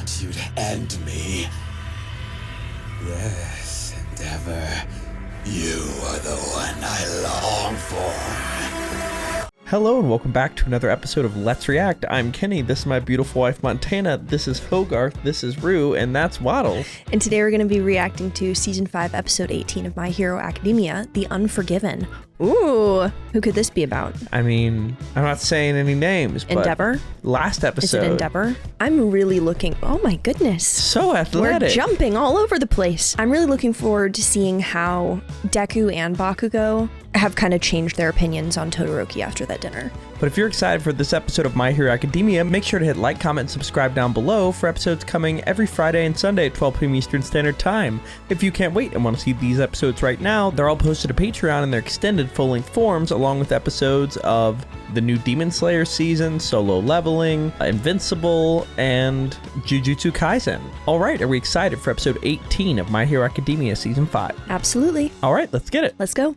thought you'd end me. Yes, Endeavor. You are the one I long for. Hello and welcome back to another episode of Let's React. I'm Kenny, this is my beautiful wife Montana, this is Hogarth, this is Rue, and that's Waddle. And today we're going to be reacting to Season 5, Episode 18 of My Hero Academia, The Unforgiven. Ooh, who could this be about? I mean, I'm not saying any names, but Endeavor? Last episode. Is it Endeavor? I'm really looking, oh my goodness. So athletic. We're jumping all over the place. I'm really looking forward to seeing how Deku and Bakugo have kind of changed their opinions on Todoroki after that dinner. But if you're excited for this episode of My Hero Academia, make sure to hit like, comment, and subscribe down below for episodes coming every Friday and Sunday at 12 p.m. Eastern Standard Time. If you can't wait and want to see these episodes right now, they're all posted to Patreon in their extended full-length forms, along with episodes of the new Demon Slayer season, Solo Leveling, Invincible, and Jujutsu Kaisen. All right, are we excited for episode 18 of My Hero Academia Season 5? Absolutely. All right, let's get it. Let's go.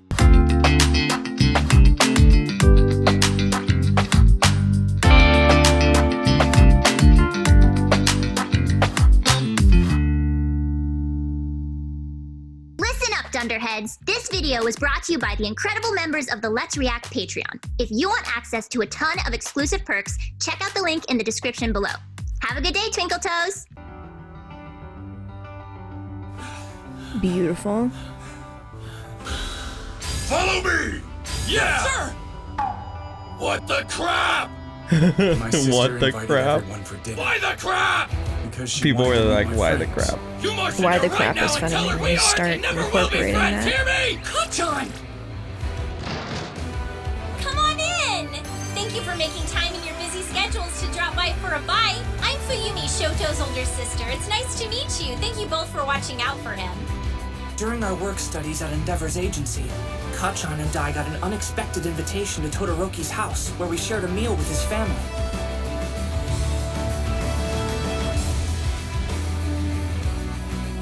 Dunderheads, this video was brought to you by the incredible members of the Let's React Patreon. If you want access to a ton of exclusive perks, check out the link in the description below. Have a good day, Twinkle Toes! Beautiful. Follow me! Yeah! Sir! What the crap? What the crap? Why the crap? Because people were like, why the crap? Why the crap is funny when you start incorporating that. Hear me? Atone! Come on in! Thank you for making time in your busy schedules to drop by for a bite. I'm Fuyumi, Shoto's older sister. It's nice to meet you. Thank you both for watching out for him. During our work studies at Endeavor's agency, Kachan and I got an unexpected invitation to Todoroki's house, where we shared a meal with his family.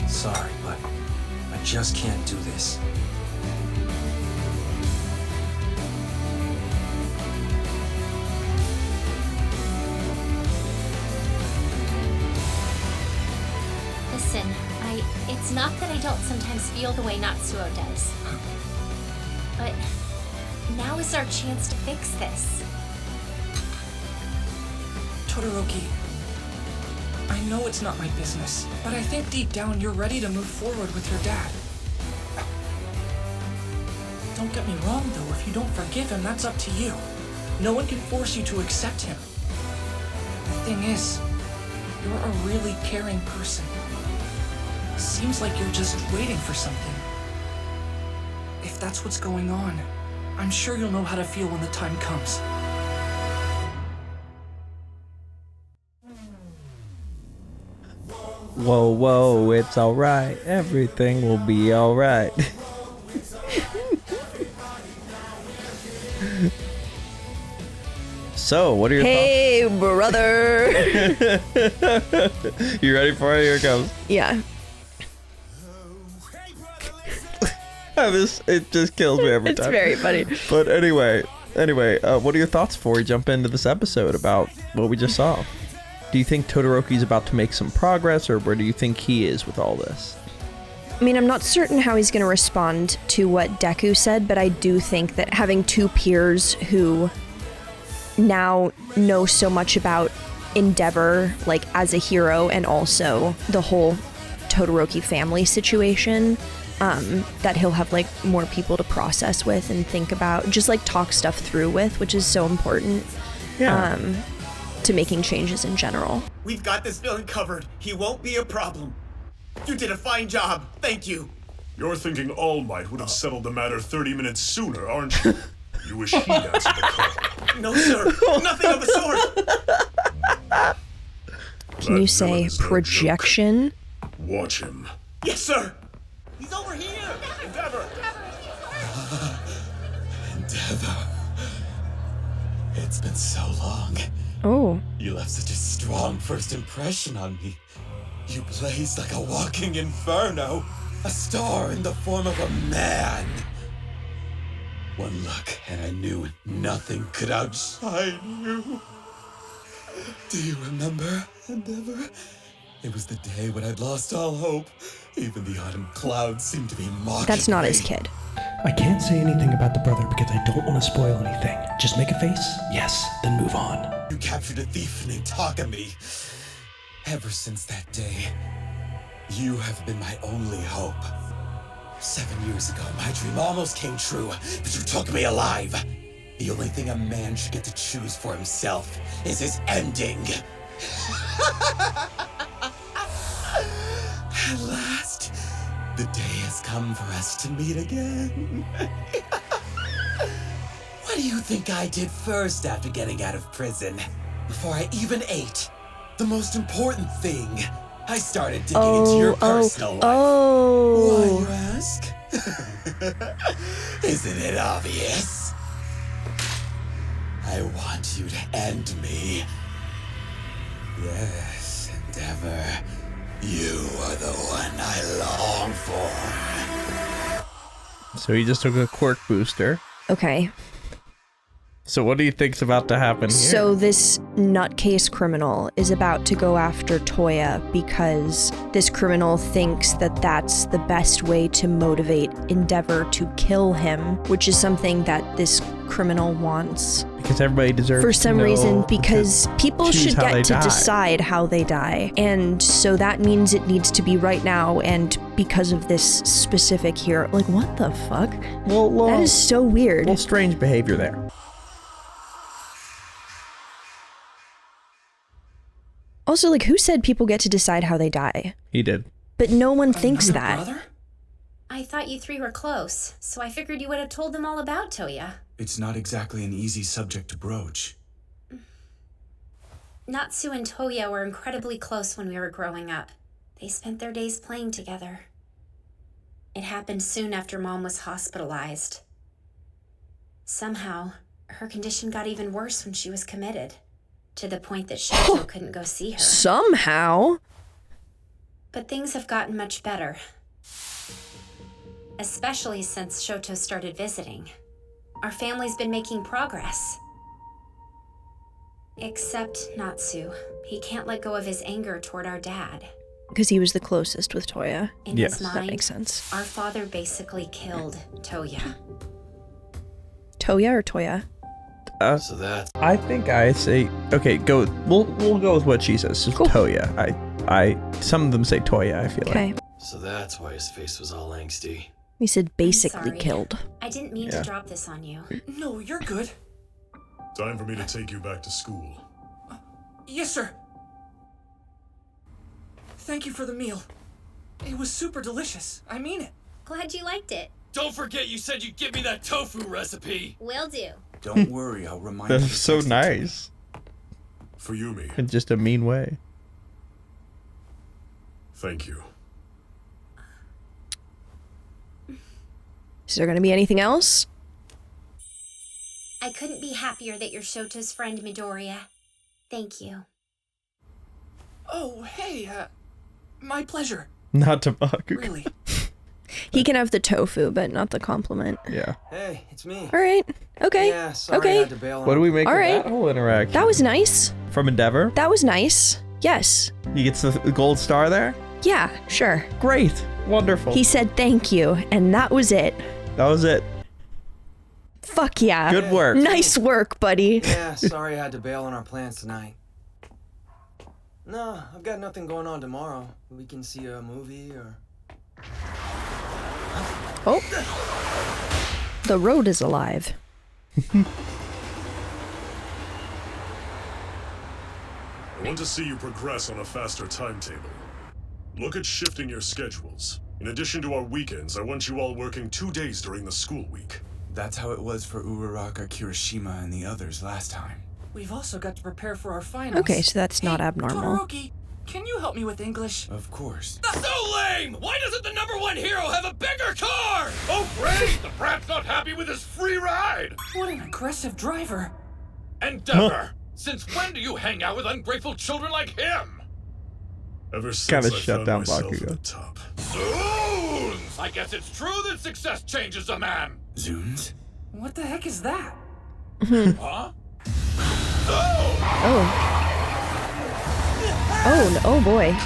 Sorry, but I just can't do this. Listen, it's not that I don't sometimes feel the way Natsuo does. But now is our chance to fix this. Todoroki, I know it's not my business, but I think deep down you're ready to move forward with your dad. Don't get me wrong though, if you don't forgive him, that's up to you. No one can force you to accept him. The thing is, you're a really caring person. Seems like you're just waiting for something. If that's what's going on, I'm sure you'll know how to feel when the time comes. Whoa, whoa, it's alright. Everything will be alright. So, what are your thoughts? Hey, brother! You ready for it? Here it comes. Yeah. It just kills me every time. It's very funny. But anyway, what are your thoughts before we jump into this episode about what we just saw? Do you think Todoroki's about to make some progress, or where do you think he is with all this? I mean, I'm not certain how he's going to respond to what Deku said, but I do think that having two peers who now know so much about Endeavor, like as a hero, and also the whole Todoroki family situation, that he'll have like more people to process with and think about, just like talk stuff through with, which is so important. Yeah. To making changes in general. We've got this villain covered. He won't be a problem. You did a fine job. Thank you. You're thinking All Might would have settled the matter 30 minutes sooner, aren't you? You wish he'd answered the call. No, sir. Nothing of the sort. Can you say projection? Watch him. Yes, sir. He's over here. Endeavor. Endeavor. It's been so long. Oh. You left such a strong first impression on me. You blazed like a walking inferno, a star in the form of a man. One look and I knew nothing could outshine you. Do you remember, Endeavor? It was the day when I'd lost all hope. Even the autumn clouds seemed to be mocking That's not me. his kid. I can't say anything about the brother because I don't want to spoil anything. Just make a face, yes, then move on. You captured a thief named Takami. Ever since that day, you have been my only hope. 7 years ago, my dream almost came true, but you took me alive. The only thing a man should get to choose for himself is his ending. At last, the day has come for us to meet again. What do you think I did first after getting out of prison? Before I even ate? The most important thing. I started digging into your personal life. Why, you ask? Isn't it obvious? I want you to end me. Yes, Endeavor. You are the one I long for. So he just took a quirk booster. Okay. So what do you think's about to happen here? So this nutcase criminal is about to go after Toya because this criminal thinks that that's the best way to motivate Endeavor to kill him, which is something that this criminal wants. Because everybody deserves For some to know reason, to because people choose should how they get to die. decide how they die. And so that means it needs to be right now, and because of this specific hero. Like, what the fuck? Well, That is so weird. little strange behavior there. Also, like, who said people get to decide how they die? He did. But no one thinks Another that. brother? I thought you three were close, so I figured you would have told them all about Toya. It's not exactly an easy subject to broach. Natsuo and Toya were incredibly close when we were growing up. They spent their days playing together. It happened soon after Mom was hospitalized. Somehow, her condition got even worse when she was committed, to the point that Shoto couldn't go see her. Somehow. But things have gotten much better. Especially since Shoto started visiting. Our family's been making progress. Except Natsuo. He can't let go of his anger toward our dad. Because he was the closest with Toya. In Yes. his mind, That makes sense. our father basically killed Toya. Toya or Toya? So that's... I think I say okay. Go. We'll go with what she says. Just Cool. Toya. Some of them say Toya. I feel Okay. like. So that's why his face was all angsty. He said basically sorry. killed. I didn't mean Yeah. to drop this on you. No, you're good. Time for me to take you back to school. Yes, sir. Thank you for the meal. It was super delicious. I mean it. Glad you liked it. Don't forget you said you'd give me that tofu recipe! Will do. Don't worry, I'll remind you. That's to so text it to me. nice. For Yumi, In just a mean way. thank you. Is there going to be anything else? I couldn't be happier that you're Shoto's friend, Midoriya. Thank you. Oh, hey, my pleasure. Not to Bakugo. Really. He can have the tofu, but not the compliment. Yeah. Hey, it's me. All right. Okay. Yeah, sorry I Okay. had to bail on What do we make All of right. that whole interaction? That was nice. From Endeavor. That was nice. Yes. He gets the gold star there. Yeah, sure. Great. Wonderful. He said thank you, and that was it. That was it. Fuck yeah. Good work. Nice work, buddy. Yeah, sorry I had to bail on our plans tonight. No, I've got nothing going on tomorrow. We can see a movie or... Oh. The road is alive. I want to see you progress on a faster timetable. Look at shifting your schedules. In addition to our weekends, I want you all working 2 days during the school week. That's how it was for Uraraka, Kirishima, and the others last time. We've also got to prepare for our finals. Okay, so that's not Hey, abnormal. Todoroki, can you help me with English? Of course. So lame! Why doesn't the #1 hero have a bigger car? Oh, great! The brat's not happy with his free ride! What an aggressive driver. Endeavor! Since when do you hang out with ungrateful children like him? Ever since Kinda I shut found down myself Bakugo. at the top. Zoons! I guess it's true that success changes a man! Zunes? What the heck is that? Huh? Oh. Oh, oh boy.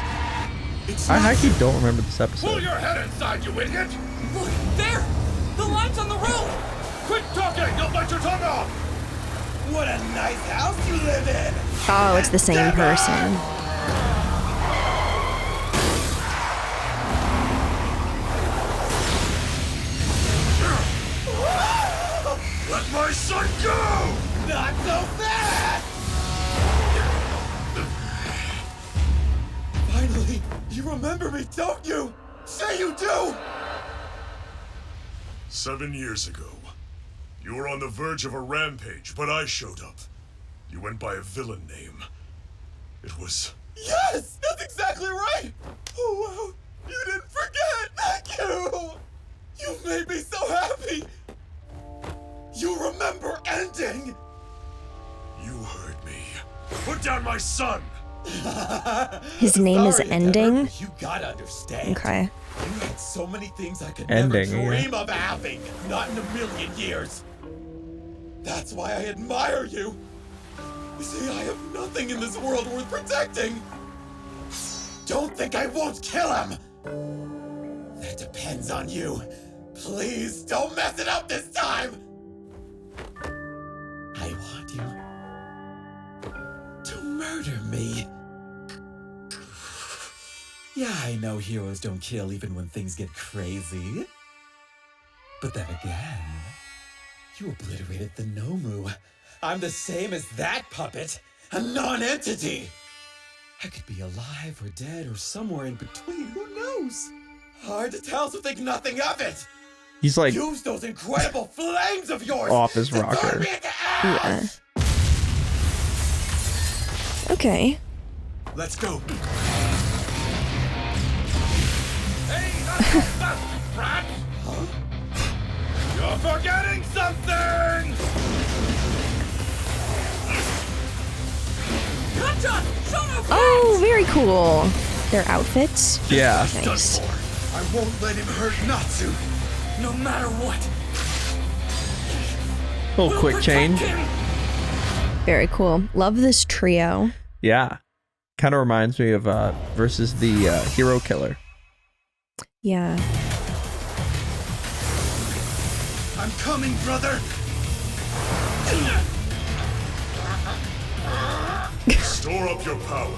I actually don't remember this Pull episode. your head inside, you idiot! Look, there! The line's on the road! Quit talking! You'll bite your tongue off! What a nice house you live in! Oh, it's the same person. Let my son go! Not so fast! Finally, you remember me, don't you? Say you do! 7 years ago, you were on the verge of a rampage, but I showed up. You went by a villain name. It was... Yes! That's exactly right! Oh, wow! You didn't forget! Thank you! You've made me so happy! You remember ending! You heard me. Put down my son! His name is Sorry, Ending? Deborah, you gotta understand. Okay. You had so many things I could Ending, never yeah. dream of having. Not in a million years. That's why I admire you. You see, I have nothing in this world worth protecting. Don't think I won't kill him. That depends on you. Please don't mess it up this time. I want you to murder me. Yeah, I know heroes don't kill even when things get crazy. But then again, you obliterated the Nomu. I'm the same as that puppet, a non-entity. I could be alive or dead or somewhere in between, who knows? Hard to tell, so think nothing of it. He's like Use those incredible flames of yours off his to turn rocker. me into ash! Okay. Let's go. Hey, not so fast, brat! Huh? You're forgetting something! Gotcha! Show no Oh, very cool. Their outfits. Yeah. Nice. I won't let him hurt Natsu. No matter what. Little We'll quick protect change. him. Very cool. Love this trio. Yeah. Kind of reminds me of versus the hero killer. Yeah. I'm coming, brother. Store up your power.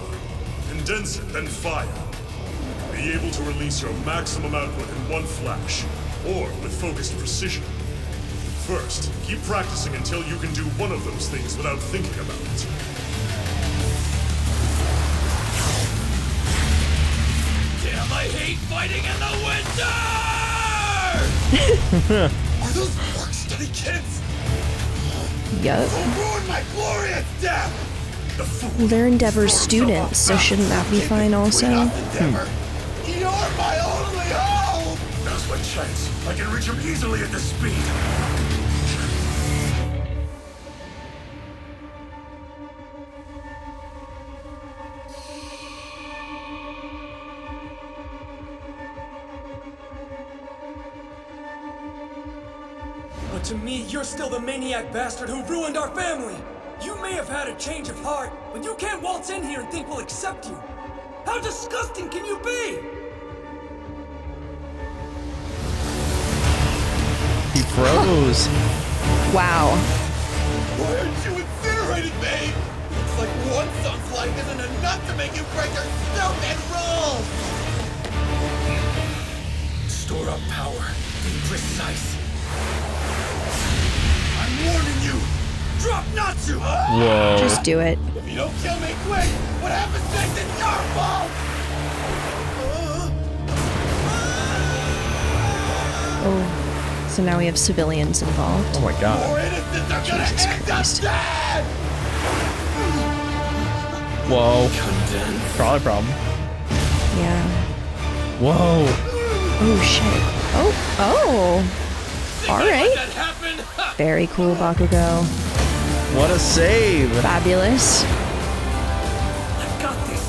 Condense it, then fire. Be able to release your maximum output in one flash, or with focused precision. First, keep practicing until you can do one of those things without thinking about it. Damn, I hate fighting in the winter! Are those workstudy kids? Yup. Who ruined my glorious death? The fool. Well, they're Endeavor's students, so shouldn't that be fine also? Endeavor. You're my only hope! Now's my chance. I can reach him easily at this speed. But to me, you're still the maniac bastard who ruined our family! You may have had a change of heart, but you can't waltz in here and think we'll accept you! How disgusting can you be? He froze. Wow. Why aren't you incinerating me? It's like one son's life isn't enough to make you break your stupid rules! Store up power. Be precise. I'm warning you! Drop Natsu! Whoa. Just do it. If you don't kill me quick, what happens next is your fault! Oh. So now we have civilians involved. Oh my god. More innocents are gonna Jesus end Christ. up dead! Whoa. Probably a problem. Yeah. Whoa. Oh, shit. Oh. Alright. That happened? Ha! Very cool, Bakugo. What a save. Fabulous. I've got this!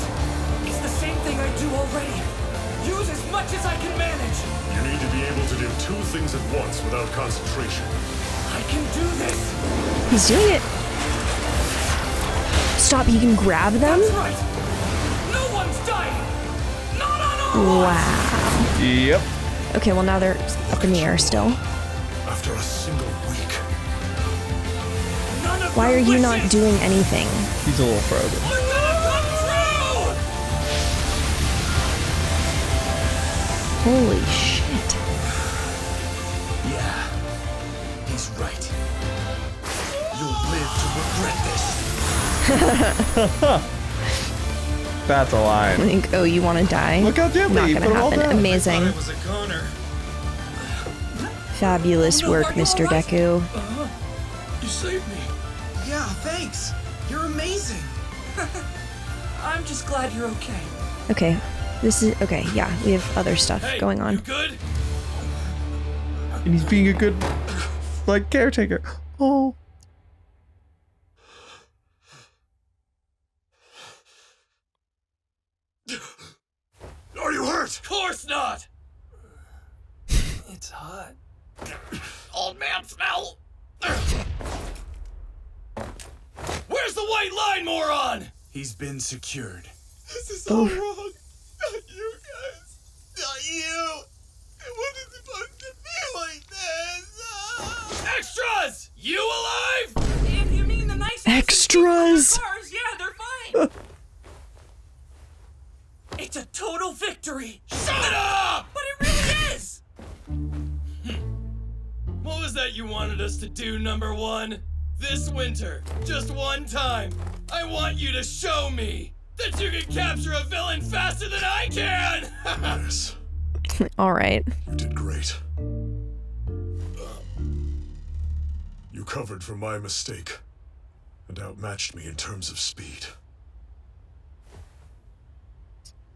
It's the same thing I do already! Use as much as I can manage! You need to be able to do two things at once without concentration. I can do this! He's doing it. Stop, he can grab them? That's right! No one's dying! Not on Wow. Yep. Okay, well now they're up in the air still. After a single week. Why are you not doing anything? He's a little frozen. Holy shit. Yeah, he's right. You'll live to regret this. That's a lie. Like, oh, you want to die? Look how gently Not you gonna put 'em all happen. down. Amazing. I was a goner. Fabulous work, Mr. Deku. You saved me. Yeah, thanks. You're amazing. I'm just glad you're okay. Okay, this is okay. Yeah, we have other stuff going on. Good? And he's being a good, like, caretaker. Oh. Are you hurt? Of course not. It's hot. Old man smell. Where's the white line, moron? He's been secured. This is all wrong. Not you guys. Not you. It wasn't supposed to be like this. Extras! You alive? If you mean the nice Extras. cars, yeah, they're fine. It's a total victory. Shut up! But it really is. What was that you wanted us to do, number one? This winter, just one time, I want you to show me that you can capture a villain faster than I can! Yes, All right. you did great. You covered for my mistake and outmatched me in terms of speed.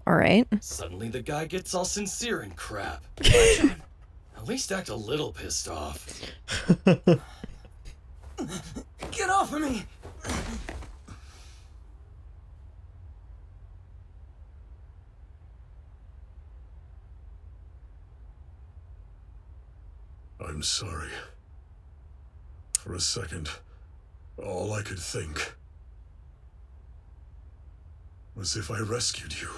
All right. Suddenly the guy gets all sincere and crap. At least act a little pissed off. Get off of me. I'm sorry. For a second, all I could think was if I rescued you,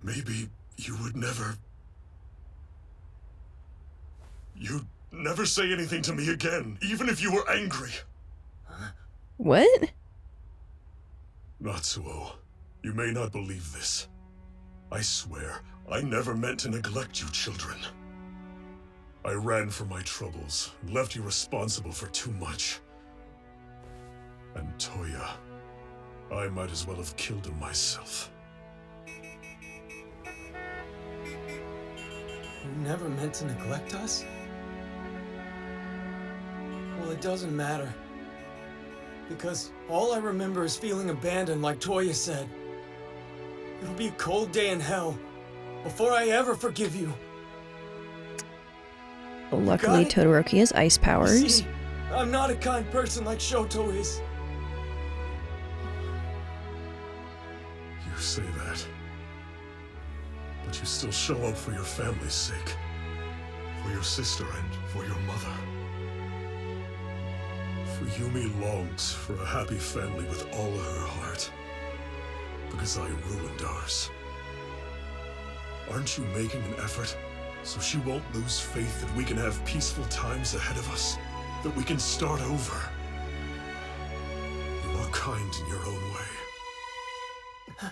maybe you would never... You'd never say anything to me again, even if you were angry. What? Natsuo, you may not believe this. I swear, I never meant to neglect you children. I ran from my troubles, and left you responsible for too much. And Toya, I might as well have killed him myself. You never meant to neglect us? Well, it doesn't matter. Because all I remember is feeling abandoned, like Toya said. It'll be a cold day in hell before I ever forgive you. Luckily, Todoroki has ice powers. See, I'm not a kind person like Shoto is. You say that, but you still show up for your family's sake, for your sister and for your mother. For Yumi longs for a happy family with all of her heart, because I ruined ours. Aren't you making an effort so she won't lose faith that we can have peaceful times ahead of us? That we can start over? You are kind in your own way.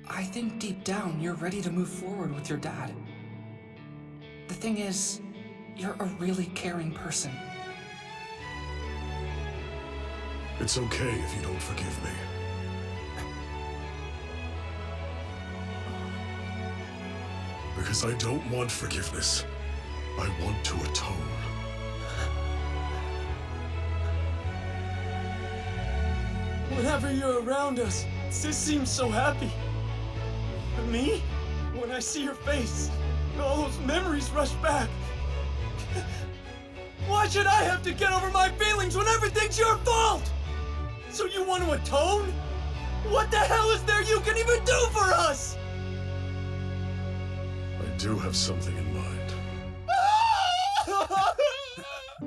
I think deep down you're ready to move forward with your dad. The thing is, you're a really caring person. It's okay if you don't forgive me. Because I don't want forgiveness. I want to atone. Whenever you're around us, Sis seems so happy. But me? When I see your face, all those memories rush back. Why should I have to get over my feelings when everything's your fault? So you want to atone? What the hell is there you can even do for us? I do have something in mind.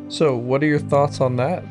So, what are your thoughts on that?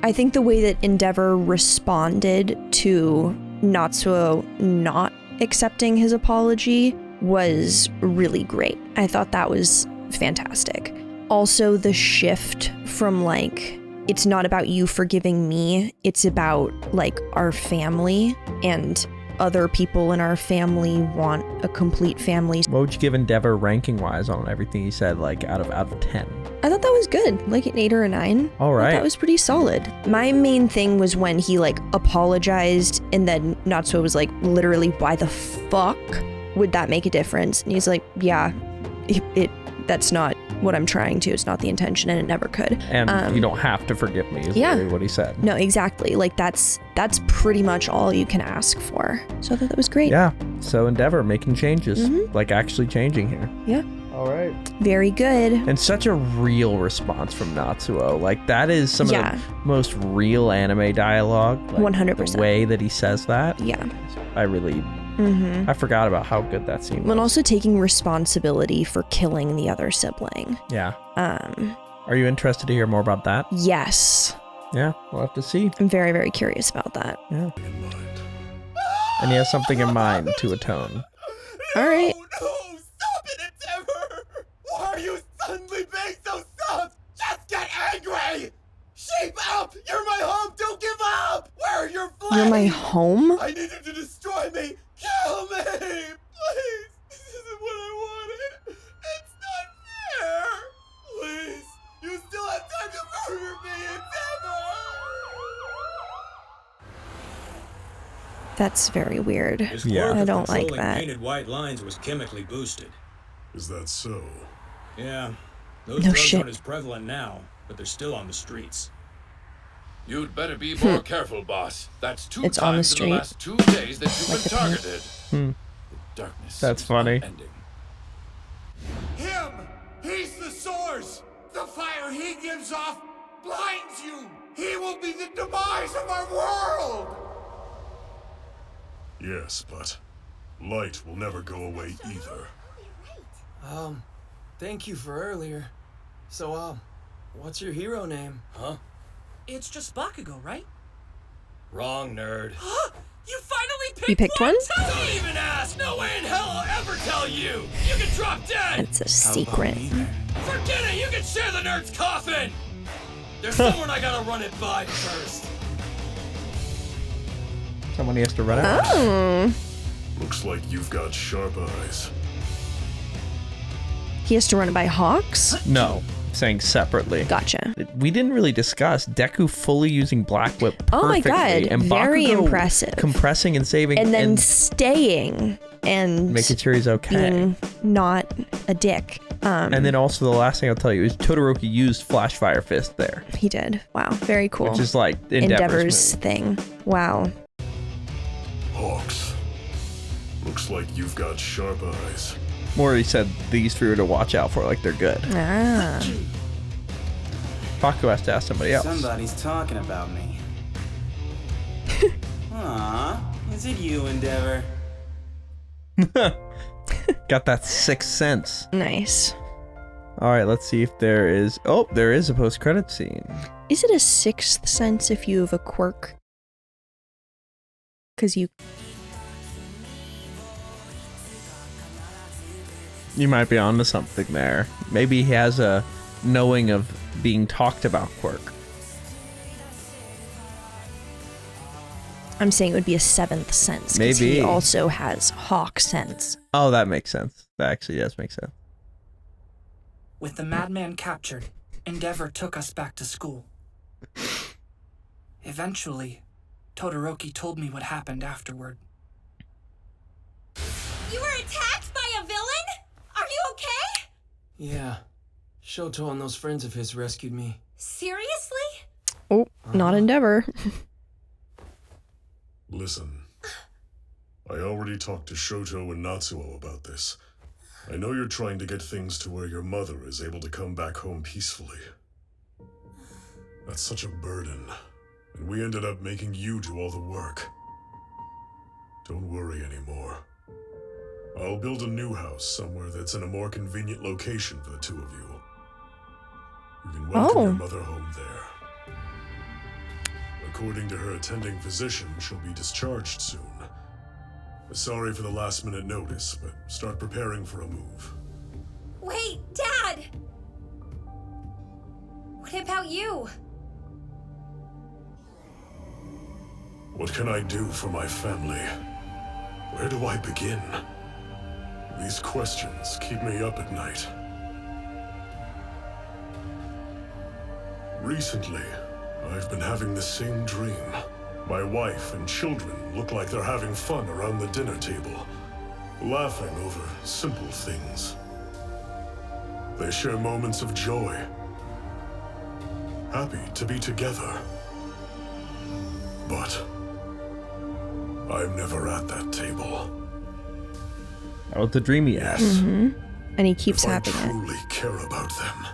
I think the way that Endeavor responded to Natsuo not accepting his apology was really great. I thought that was fantastic. Also, the shift from like, it's not about you forgiving me, it's about like our family, and other people in our family want a complete family. What would you give Endeavor ranking wise on everything he said, like out of 10? I thought that was good, like an 8 or a 9. All right. That was pretty solid. My main thing was when he like apologized and then Natsuo was like, literally, why the fuck would that make a difference? And he's like, yeah, that's not what I'm trying to. It's not the intention, and it never could. And you don't have to forgive me, is really what he said. No, exactly. Like that's pretty much all you can ask for. So I thought that was great. Yeah. So Endeavor making changes, like actually changing here. Yeah. All right. Very good. And such a real response from Natsuo. Like that is some of the most real anime dialogue. Like, 100%. The way that he says that. Yeah. I really... I forgot about how good that scene was. And also taking responsibility for killing the other sibling. Yeah. Are you interested to hear more about that? Yes. Yeah, we'll have to see. I'm very, very curious about that. Yeah. And he has something in mind to atone. All right. No, stop it, Endeavor! Why are you suddenly being so soft? Just get angry! Shape up! You're my home! Don't give up! Where are your flames? You're my home? I need you to destroy me! Kill me! Please! This isn't what I wanted! It's not fair! Please! You still have time to murder me, Endeavor! That's very weird. Yeah. I don't like that. Painted white lines was chemically boosted. Is that so? Yeah. Those No drugs shit. aren't as prevalent now, but they're still on the streets. You'd better be more careful, boss. That's two It's on the times in street. the last 2 days that you've Like been the paint. targeted. The darkness. That's is funny. unending. Him! He's the source! The fire he gives off blinds you! He will be the demise of our world! Yes, but light will never go away either. Thank you for earlier. So, what's your hero name? Huh? It's just Bakugo, right? Wrong, nerd. You finally picked You picked one? Don't even ask! No way in hell I'll ever tell you! You can drop dead! It's a secret. Forget it! You can share the nerd's coffin! There's someone I gotta run it by first. Someone he has to run out. Oh. Looks like you've got sharp eyes. He has to run it by Hawks? No, saying separately. Gotcha. We didn't really discuss Deku fully using Black Whip perfectly. Oh my god, and very Bakugo impressive. compressing and saving And then staying and making sure he's okay. being not a dick. And then also the last thing I'll tell you is Todoroki used Flash Fire Fist there, He did. Wow, very cool. which is like Endeavor's move. thing. Wow. Hawks. Looks like you've got sharp eyes. Mori said these three are to watch out for, like they're good. Ah. Bakugo has to ask somebody else. Somebody's talking about me. Aw, is it you, Endeavor? Got that sixth sense. Nice. All right, let's see if there is. Oh, there is a post-credit scene. Is it a sixth sense if you have a quirk? Because you... You might be onto something there. Maybe he has a knowing of being talked about quirk. I'm saying it would be a seventh sense. 'Cause Maybe. he also has hawk sense. Oh, that makes sense. That actually does make sense. With the madman captured, Endeavor took us back to school. Eventually, Todoroki told me what happened afterward. You were attacked by a villain? Are you okay? Yeah. Shoto and those friends of his rescued me. Seriously? Oh, not Endeavor. Listen. I already talked to Shoto and Natsuo about this. I know you're trying to get things to where your mother is able to come back home peacefully. That's such a burden, and we ended up making you do all the work. Don't worry anymore. I'll build a new house somewhere that's in a more convenient location for the two of you. You can welcome your mother home there. according to her attending physician, she'll be discharged soon. Sorry for the last-minute notice, but start preparing for a move. Wait, Dad! What about you? What can I do for my family? Where do I begin? These questions keep me up at night. Recently, I've been having the same dream. My wife and children look like they're having fun around the dinner table, laughing over simple things. They share moments of joy, happy to be together. But I'm never at that table. That was the dream he had. Mm-hmm. And he keeps having it. I truly care about them.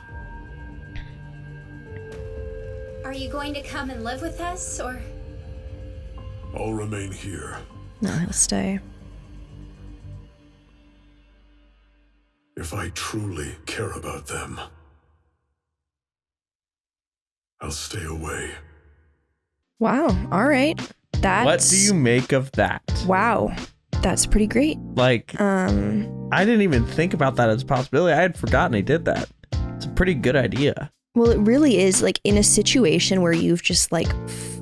Are you going to come and live with us, or? I'll remain here. No, he'll stay. If I truly care about them, I'll stay away. Wow. All right. That's... What do you make of that? Wow. That's pretty great. Like, I didn't even think about that as a possibility. I had forgotten he did that. It's a pretty good idea. Well, it really is, like, in a situation where you've just, like,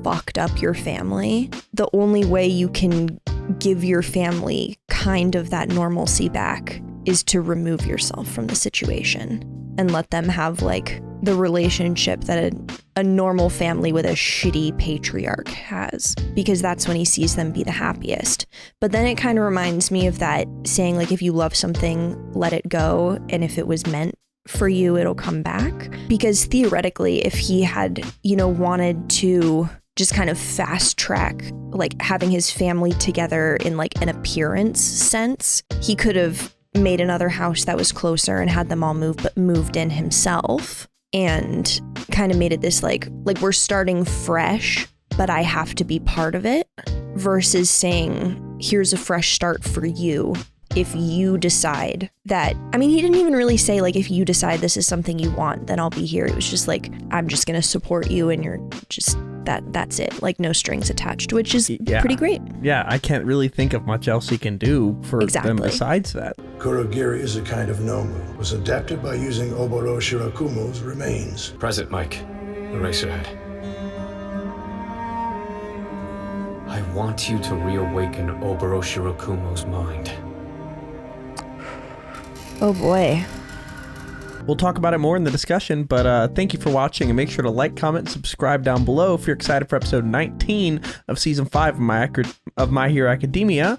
fucked up your family, the only way you can give your family kind of that normalcy back is to remove yourself from the situation and let them have, like, the relationship that a normal family with a shitty patriarch has, because that's when he sees them be the happiest. But then it kind of reminds me of that saying, like, if you love something, let it go, and if it was meant for you, it'll come back. Because theoretically, if he had, you know, wanted to just kind of fast track, like, having his family together in, like, an appearance sense, he could have made another house that was closer and had them all move, but moved in himself and kind of made it this like we're starting fresh, but I have to be part of it, versus saying, here's a fresh start for you. If you decide that, I mean, he didn't even really say, like, if you decide this is something you want, then I'll be here. It was just like, I'm just going to support you, and you're just, that's it. Like, no strings attached, which is pretty great. Yeah, I can't really think of much else he can do for them besides that. Kurogiri is a kind of Nomu. It was adapted by using Oboro Shirakumo's remains. Present, Mike. Eraserhead. I want you to reawaken Oboro Shirakumo's mind. Oh boy. We'll talk about it more in the discussion, but thank you for watching, and make sure to like, comment, and subscribe down below if you're excited for episode 19 of season 5 of My Hero Academia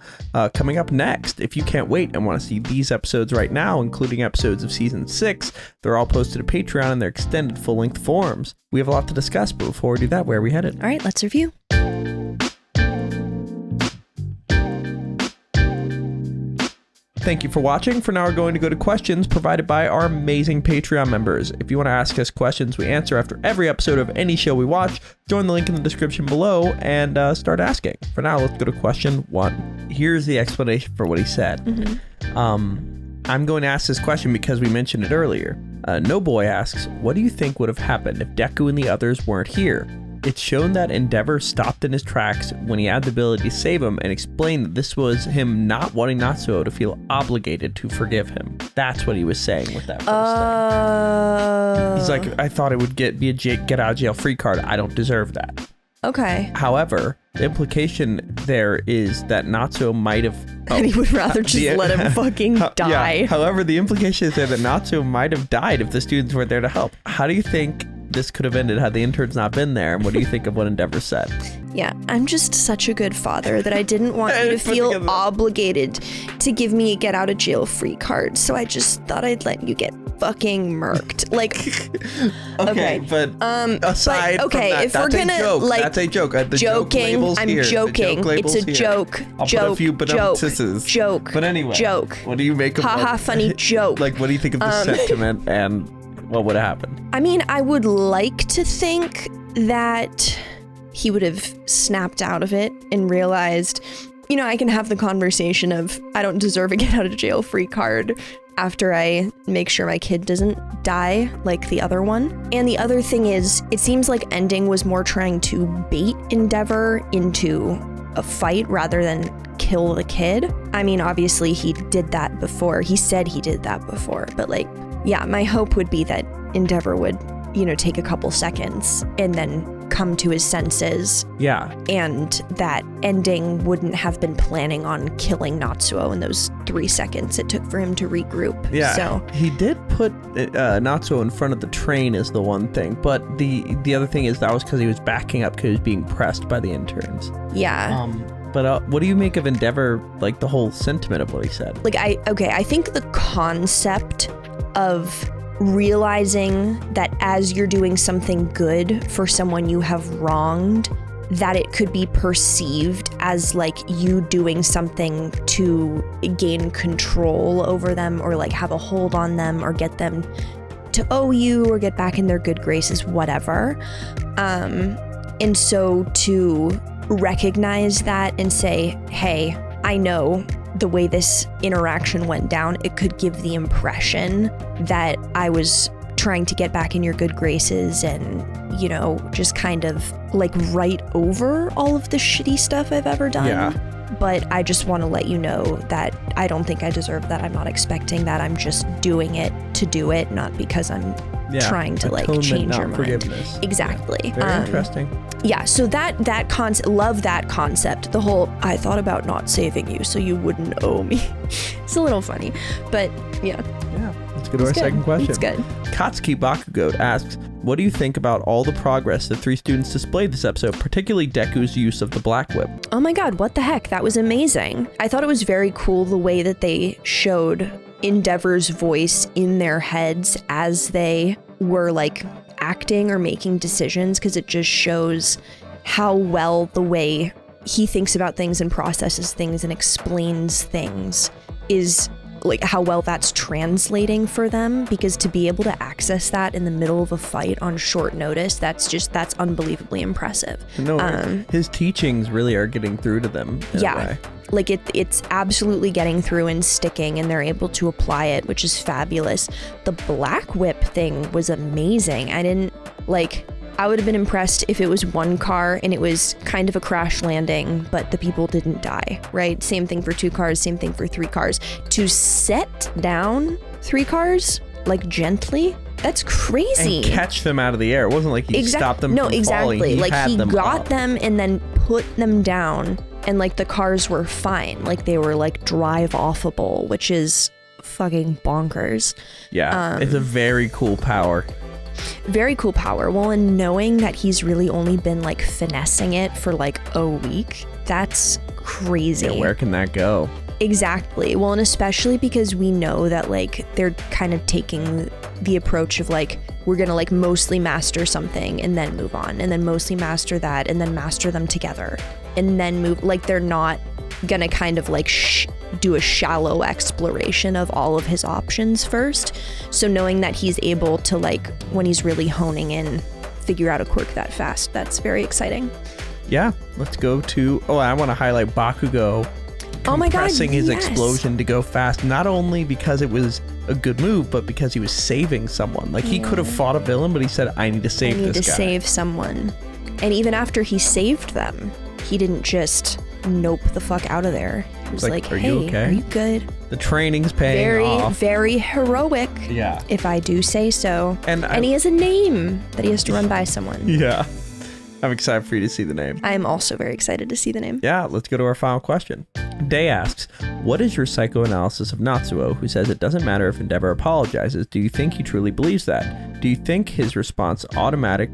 coming up next. If you can't wait and want to see these episodes right now, including episodes of season 6, they're all posted to Patreon in their extended full-length forms. We have a lot to discuss, but before we do that, where are we headed? All right, let's review. Thank you for watching. For now, we're going to go to questions provided by our amazing Patreon members. If you want to ask us questions we answer after every episode of any show we watch, join the link in the description below and start asking. For now, let's go to question 1. Here's the explanation for what he said. Mm-hmm. I'm going to ask this question because we mentioned it earlier. No Boy asks, what do you think would have happened if Deku and the others weren't here? It's shown that Endeavor stopped in his tracks when he had the ability to save him, and explained that this was him not wanting Natsuo to feel obligated to forgive him. That's what he was saying with that first thing. He's like, I thought it would be a get out of jail free card. I don't deserve that. Okay. However, the implication there is that Natsuo might have... and he would rather just let him fucking die. Yeah. However, the implication is there that Natsuo might have died if the students weren't there to help. How do you think this could have ended had the interns not been there? And what do you think of what Endeavor said? Yeah, I'm just such a good father that I didn't want you to feel obligated to give me a get out of jail free card. So I just thought I'd let you get fucking murked. Like, okay, but aside from that, if we're gonna joke. like, that's a joke. The joking, joke I'm here. joking. It's a joke. I'll put a few banumtuses. Joke. But anyway, joke. What do you make of haha, funny joke. Like, what do you think of the sentiment and what would have happened? I mean, I would like to think that he would have snapped out of it and realized, you know, I can have the conversation of, I don't deserve a get out of jail free card, after I make sure my kid doesn't die like the other one. And the other thing is, it seems like Ending was more trying to bait Endeavor into a fight rather than kill the kid. I mean, obviously he did that before. He said he did that before, but like, yeah, my hope would be that Endeavor would, take a couple seconds and then come to his senses. Yeah. And that Ending wouldn't have been planning on killing Natsuo in those 3 seconds it took for him to regroup. Yeah. So he did put Natsuo in front of the train is the one thing, but the other thing is that was because he was backing up because he was being pressed by the interns. Yeah. But what do you make of Endeavor, like the whole sentiment of what he said? Like, I think the concept of realizing that as you're doing something good for someone you have wronged, that it could be perceived as like you doing something to gain control over them or like have a hold on them or get them to owe you or get back in their good graces, whatever. And so to recognize that and say, hey, I know the way this interaction went down, it could give the impression that I was trying to get back in your good graces and, just kind of like right over all of the shitty stuff I've ever done. Yeah. But I just want to let you know that I don't think I deserve that. I'm not expecting that. I'm just doing it to do it, not because I'm trying to like change your mind. Forgiveness. Exactly. Yeah. Very interesting. Yeah, so that concept, love that concept. The whole, I thought about not saving you so you wouldn't owe me. It's a little funny, but yeah. Yeah, let's go to our second question. It's good. Katsuki Bakugo asks, what do you think about all the progress the 3 students displayed this episode, particularly Deku's use of the Black Whip? Oh my god, what the heck? That was amazing. I thought it was very cool the way that they showed Endeavor's voice in their heads as they were like acting or making decisions, because it just shows how well the way he thinks about things and processes things and explains things is like how well that's translating for them, because to be able to access that in the middle of a fight on short notice, that's unbelievably impressive. No, his teachings really are getting through to them in a way. Like it's absolutely getting through and sticking, and they're able to apply it, which is fabulous. The Black Whip thing was amazing. I would have been impressed if it was one car and it was kind of a crash landing, but the people didn't die, right? Same thing for 2 cars, same thing for 3 cars. To set down 3 cars, like gently, that's crazy. And catch them out of the air. It wasn't like he stopped them from falling. He got them and then put them down, and like the cars were fine. Like they were like drive offable, which is fucking bonkers. Yeah, it's a very cool power. Very cool power. Well, and knowing that he's really only been like finessing it for like a week, that's crazy. Yeah, where can that go? Exactly. Well, and especially because we know that like they're kind of taking the approach of like, we're gonna like mostly master something and then move on, and then mostly master that and then master them together and then move. Like they're not gonna kind of like do a shallow exploration of all of his options first. So knowing that he's able to like, when he's really honing in, figure out a quirk that fast, that's very exciting. Yeah, let's go to, I want to highlight Bakugo compressing his explosion to go fast, not only because it was a good move, but because he was saving someone. Like he could have fought a villain, but he said, I need to save this guy. I need to save someone. And even after he saved them, he didn't just nope the fuck out of there. He was like, hey, you okay? Are you good? The training's paying off. Very heroic. Yeah. If I do say so. And he has a name that he has to run by someone. Yeah. I'm excited for you to see the name. I'm also very excited to see the name. Yeah, let's go to our final question. Day asks, what is your psychoanalysis of Natsuo, who says it doesn't matter if Endeavor apologizes? Do you think he truly believes that? Do you think his response automatic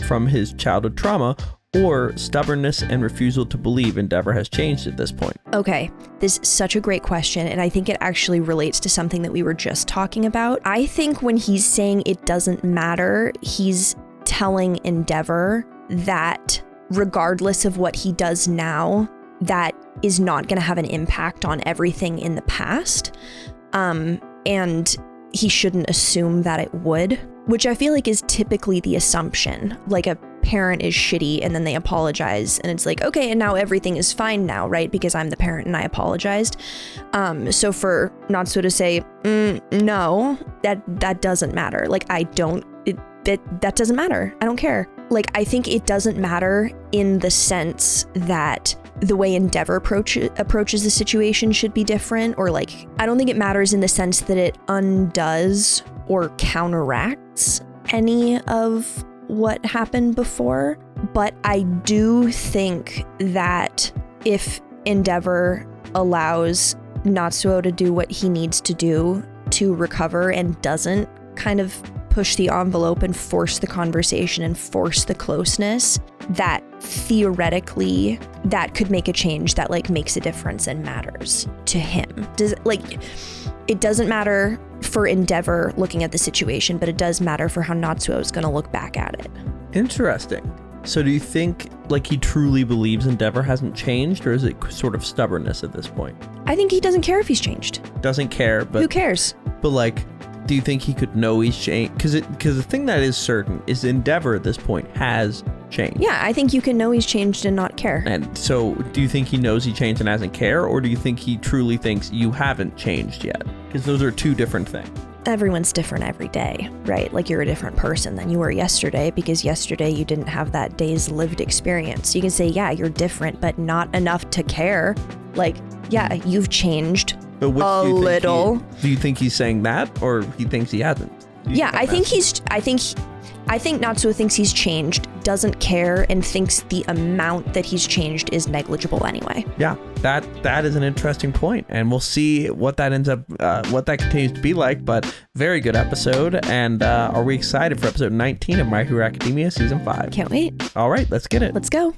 from his childhood trauma, or stubbornness and refusal to believe Endeavor has changed at this point? Okay, this is such a great question, and I think it actually relates to something that we were just talking about. I think when he's saying it doesn't matter, he's telling Endeavor that regardless of what he does now, that is not going to have an impact on everything in the past. And he shouldn't assume that it would, which I feel like is typically the assumption. Like a parent is shitty, and then they apologize, and it's like, okay, and now everything is fine now, right? Because I'm the parent and I apologized. So for Natsuo to say, no, that doesn't matter. Like, that doesn't matter. I don't care. Like, I think it doesn't matter in the sense that the way Endeavor approaches the situation should be different, or like, I don't think it matters in the sense that it undoes or counteracts any of what happened before. But I do think that if Endeavor allows Natsuo to do what he needs to do to recover and doesn't kind of push the envelope and force the conversation and force the closeness, that theoretically that could make a change that like makes a difference and matters to him. It doesn't matter for Endeavor looking at the situation, but it does matter for how Natsuo is going to look back at it. Interesting. So do you think like he truly believes Endeavor hasn't changed, or is it sort of stubbornness at this point? I think he doesn't care if he's changed. Doesn't care, but who cares? But like, do you think he could know he's changed? Because the thing that is certain is Endeavor at this point has changed. Yeah, I think you can know he's changed and not care. And so do you think he knows he changed and hasn't care, or do you think he truly thinks you haven't changed yet? Because those are two different things. Everyone's different every day, right? Like, you're a different person than you were yesterday because yesterday you didn't have that day's lived experience. You can say, yeah, you're different, but not enough to care. Like, yeah, you've changed but a little. Do you think he's saying that, or he thinks he hasn't? Yeah, I think Natsuo thinks he's changed, doesn't care, and thinks the amount that he's changed is negligible anyway. Yeah, that is an interesting point, and we'll see what that ends up, what that continues to be like. But very good episode, and are we excited for episode 19 of My Hero Academia season 5? Can't wait. All right, let's get it. Let's go.